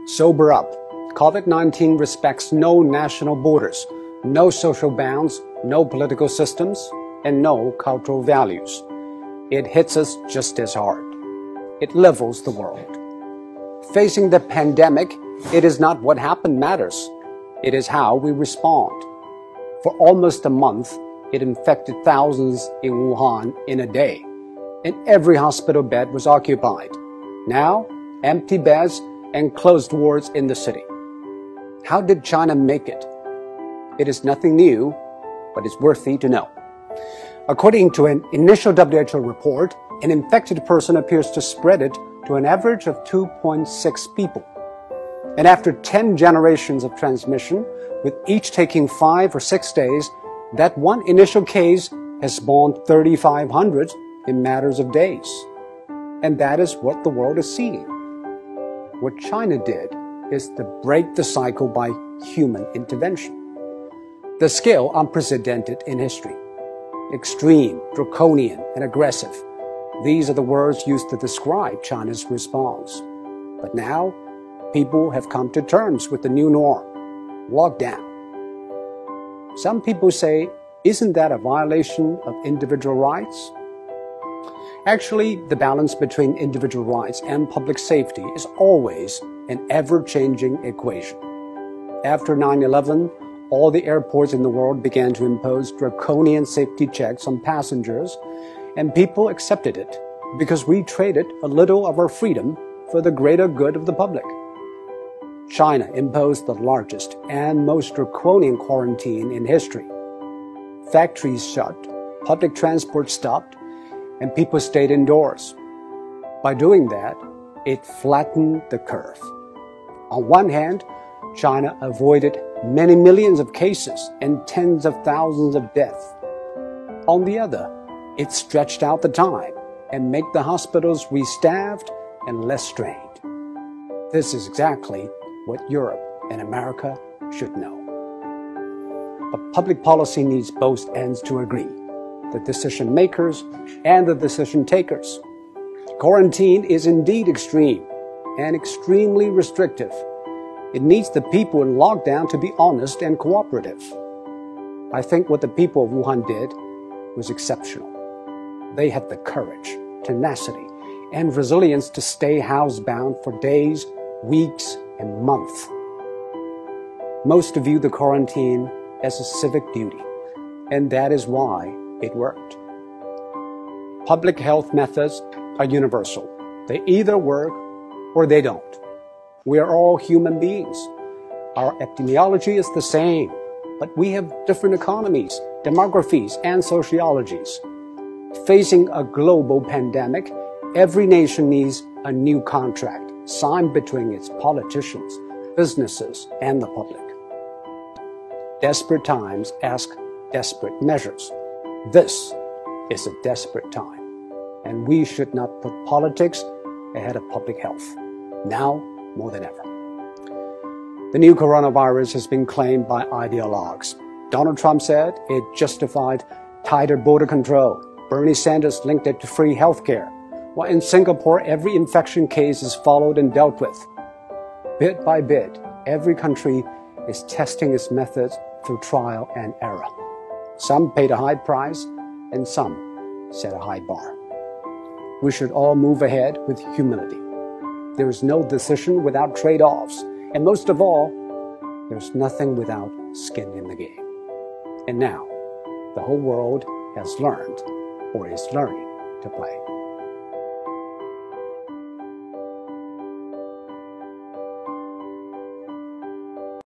Sober up. COVID-19 respects no national borders, no social bounds, no political systems, and no cultural values. It hits us just as hard. It levels the world. Facing the pandemic, it is not what happened matters. It is how we respond. For almost a month, it infected thousands in Wuhan in a day, and every hospital bed was occupied. Now, empty beds and closed wards in the city. How did China make it? It is nothing new, but it's worthy to know. According to an initial WHO report, an infected person appears to spread it to an average of 2.6 people. And after 10 generations of transmission, with each taking 5 or 6 days, that one initial case has spawned 3,500 in matters of days. And that is what the world is seeing. What China did is to break the cycle by human intervention. The scale unprecedented in history. Extreme, draconian, and aggressive. These are the words used to describe China's response. But now, people have come to terms with the new norm, lockdown. Some people say, isn't that a violation of individual rights? Actually, the balance between individual rights and public safety is always an ever-changing equation. After 9/11, all the airports in the world began to impose draconian safety checks on passengers, and people accepted it because we traded a little of our freedom for the greater good of the public. China imposed the largest and most draconian quarantine in history. Factories shut, public transport stopped, and people stayed indoors. By doing that, it flattened the curve. On one hand, China avoided many millions of cases and tens of thousands of deaths. On the other, it stretched out the time and made the hospitals restaffed and less strained. This is exactly what Europe and America should know. But public policy needs both ends to agree, the decision makers and the decision takers. Quarantine is indeed extreme and extremely restrictive. It needs the people in lockdown to be honest and cooperative. I think what the people of Wuhan did was exceptional. They had the courage, tenacity, and resilience to stay housebound for days, weeks, and months. Most view the quarantine as a civic duty, and that is why it worked. Public health methods are universal. They either work or they don't. We are all human beings. Our epidemiology is the same, but we have different economies, demographies, and sociologies. Facing a global pandemic, every nation needs a new contract signed between its politicians, businesses, and the public. Desperate times ask desperate measures. This is a desperate time, and we should not put politics ahead of public health, now more than ever. The new coronavirus has been claimed by ideologues. Donald Trump said it justified tighter border control. Bernie Sanders linked it to free healthcare, while in Singapore, every infection case is followed and dealt with. Bit by bit, every country is testing its methods through trial and error. Some paid a high price, and some set a high bar. We should all move ahead with humility. There is no decision without trade-offs, and most of all, there's nothing without skin in the game. And now, the whole world has learned, or is learning, to play.